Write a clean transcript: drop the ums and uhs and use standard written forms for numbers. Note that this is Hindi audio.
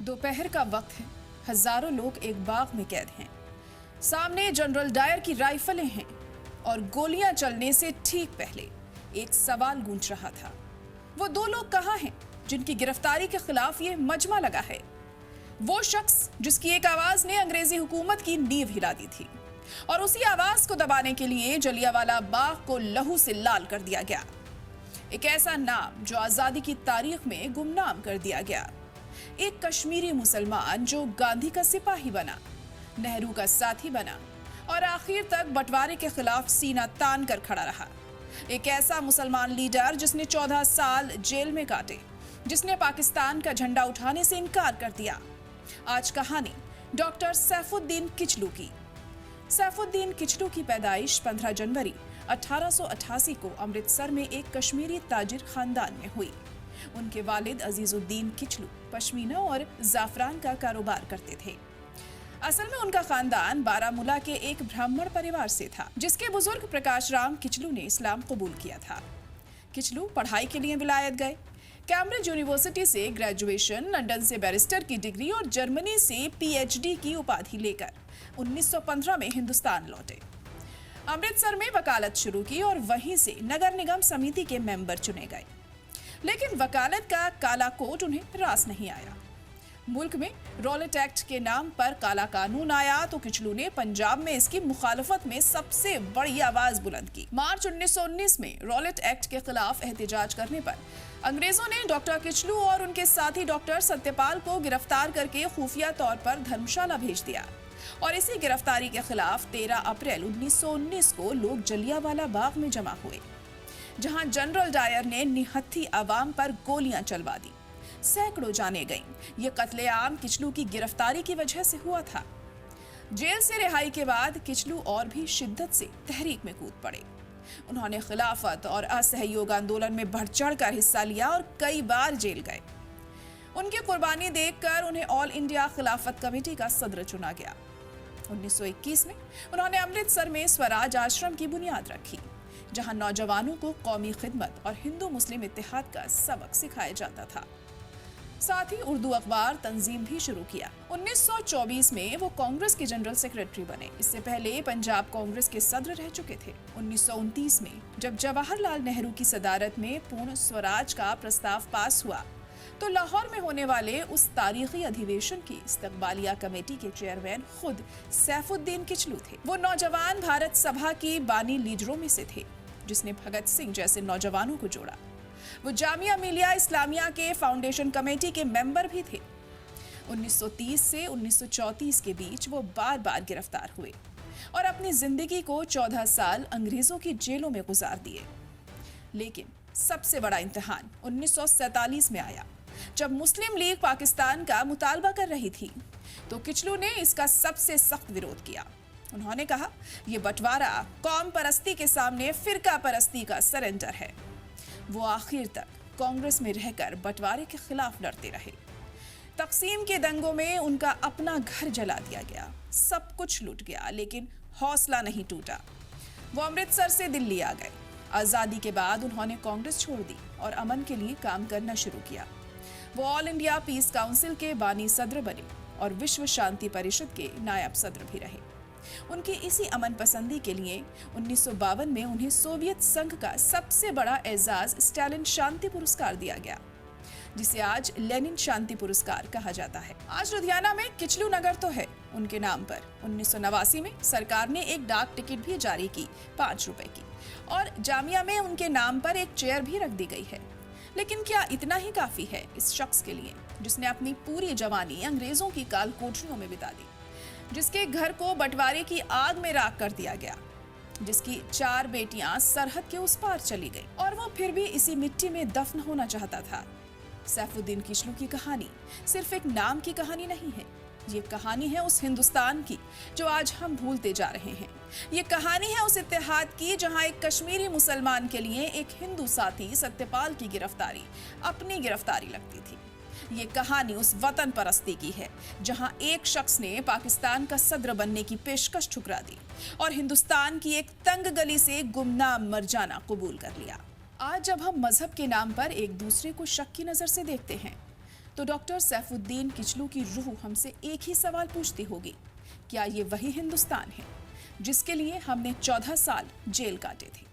दोपहर का वक्त है। हजारों लोग एक बाग में कैद हैं। सामने जनरल डायर की राइफलें हैं और गोलियां चलने से ठीक पहले एक सवाल गूंज रहा था। वो दो लोग कहाँ हैं जिनकी गिरफ्तारी के खिलाफ ये मजमा लगा है? वो शख्स जिसकी एक आवाज ने अंग्रेजी हुकूमत की नींव हिला दी थी और उसी आवाज को दबाने के लिए जलियांवाला बाग को लहू से लाल कर दिया गया। एक ऐसा नाम जो आजादी की तारीख में गुमनाम कर दिया गया। एक कश्मीरी मुसलमान जो गांधी का सिपाही बना, नेहरू का साथी बना और आखिर तक बंटवारे के खिलाफ सीना तान कर खड़ा रहा। एक ऐसा मुसलमान लीडर जिसने 14 साल जेल में काटे, जिसने पाकिस्तान का झंडा उठाने से इनकार कर दिया। आज कहानी डॉक्टर सैफुद्दीन किचलू की। सैफुद्दीन किचलू की पैदाइश 15 जनवरी 1888 को अमृतसर में एक कश्मीरी ताजिर खानदान में हुई। उनके वालिद अजीजुद्दीन किचलू पश्मीना और जाफरान का कारोबार करते थे। असल में उनका खानदान बारामूला के एक ब्राह्मण परिवार से था, जिसके बुजुर्ग प्रकाश राम किचलू ने इस्लाम कबूल किया था। किचलू पढ़ाई के लिए विलायत गए। कैम्ब्रिज यूनिवर्सिटी से ग्रेजुएशन, लंदन से बैरिस्टर की डिग्री और जर्मनी से पीएचडी की उपाधि लेकर 1915 में हिंदुस्तान लौटे। अमृतसर में वकालत शुरू की और वहीं से नगर निगम समिति के मेंबर चुने गए। लेकिन वकालत का काला कोट उन्हें रास नहीं आया। मुल्क में रॉलेट एक्ट के नाम पर काला कानून आया तो किचलू ने पंजाब में इसकी मुखालफत में सबसे बड़ी आवाज बुलंद की। मार्च 1919 में रॉलेट एक्ट के खिलाफ एहतजाज करने पर अंग्रेजों ने डॉक्टर किचलू और उनके साथी डॉक्टर सत्यपाल को गिरफ्तार करके खुफिया तौर पर धर्मशाला भेज दिया और इसी गिरफ्तारी के खिलाफ 13 अप्रैल 1919 को लोग जलियांवाला बाग में जमा हुए, जहां जनरल डायर ने निहत्थी आवाम पर गोलियां चलवा दी। सैकड़ों जाने गईं। ये कत्लेआम किचलू की गिरफ्तारी की वजह से हुआ था। जेल से रिहाई के बाद किचलू और भी शिद्दत से तहरीक में कूद पड़े। उन्होंने खिलाफत और असहयोग आंदोलन में बढ़ चढ़कर हिस्सा लिया और कई बार जेल गए। उनकी कुर्बानी देखकर उन्हें ऑल इंडिया खिलाफत कमेटी का सदर चुना गया। 1921 में उन्होंने अमृतसर में स्वराज आश्रम की बुनियाद रखी, जहां नौजवानों को कौमी खिदमत और हिंदू मुस्लिम इत्तेहाद का सबक सिखाया जाता था। साथ ही उर्दू अखबार तंजीम भी शुरू किया। 1924 में वो कांग्रेस के जनरल सेक्रेटरी बने। इससे पहले पंजाब कांग्रेस के सदर रह चुके थे। 1929 में जब जवाहरलाल नेहरू की सदारत में पूर्ण स्वराज का प्रस्ताव पास हुआ तो लाहौर में होने वाले उस तारीखी अधिवेशन की इस्तकबालिया कमेटी के चेयरमैन खुद सैफुद्दीन किचलू थे। वो नौजवान भारत सभा की बानी लीडरों में से थे, जिसने भगत सिंह जैसे नौजवानों को जोड़ा। वो जामिया मिलिया इस्लामिया के फाउंडेशन कमेटी के मेंबर भी थे। 1930 से 1934 के बीच वो बार बार गिरफ्तार हुए और अपनी जिंदगी को 14 साल अंग्रेजों की जेलों में गुजार दिए। लेकिन सबसे बड़ा इम्तिहान 1947 में आया, जब मुस्लिम लीग पाकिस्तान का मुतालबा कर रही थी तो किचलू ने इसका सबसे सख्त विरोध किया। उन्होंने कहा, यह बंटवारा कौम परस्ती के सामने फिरका परस्ती का सरेंडर है। वो आखिर तक कांग्रेस में रहकर बंटवारे के खिलाफ लड़ते रहे। तकसीम के दंगों में उनका अपना घर जला दिया गया, सब कुछ लूट गया, लेकिन हौसला नहीं टूटा। वो अमृतसर से दिल्ली आ गए। आज़ादी के बाद उन्होंने कांग्रेस छोड़ दी और अमन के लिए काम करना शुरू किया। वो ऑल इंडिया पीस काउंसिल के बानी सदर बने और विश्व शांति परिषद के नायब सदर भी रहे। उनकी इसी अमन पसंदी के लिए 1952 में उन्हें सोवियत संघ का सबसे बड़ा एजाज स्टालिन शांति पुरस्कार दिया गया, जिसे आज लेनिन शांति पुरस्कार कहा जाता है। आज लुधियाना में किचलू नगर तो है उनके नाम पर। 1989 में सरकार ने एक डाक टिकट भी जारी की 5 रुपए की और जामिया में उनके नाम पर एक चेयर भी रख दी गई है। लेकिन क्या इतना ही काफी है इस शख्स के लिए, जिसने अपनी पूरी जवानी अंग्रेजों की काल कोठरियों में बिता दी, जिसके घर को बंटवारे की आग में राख कर दिया गया, जिसकी 4 बेटियां सरहद के उस पार चली गईं और वो फिर भी इसी मिट्टी में दफन होना चाहता था? सैफुद्दीन किचलू की कहानी सिर्फ एक नाम की कहानी नहीं है। ये कहानी है उस हिंदुस्तान की जो आज हम भूलते जा रहे हैं। ये कहानी है उस इत्तेहाद की जहां एक कश्मीरी मुसलमान के लिए एक हिंदू साथी सत्यपाल की गिरफ्तारी अपनी गिरफ्तारी लगती थी। ये कहानी उस वतन परस्ती की है जहां एक शख्स ने पाकिस्तान का सदर बनने की पेशकश ठुकरा दी और हिंदुस्तान की एक तंग गली से गुमनाम मर जाना कबूल कर लिया। आज जब हम मजहब के नाम पर एक दूसरे को शक की नजर से देखते हैं तो डॉक्टर सैफुद्दीन किचलू की रूह हमसे एक ही सवाल पूछती होगी, क्या ये वही हिंदुस्तान है जिसके लिए हमने 14 साल जेल काटे थे?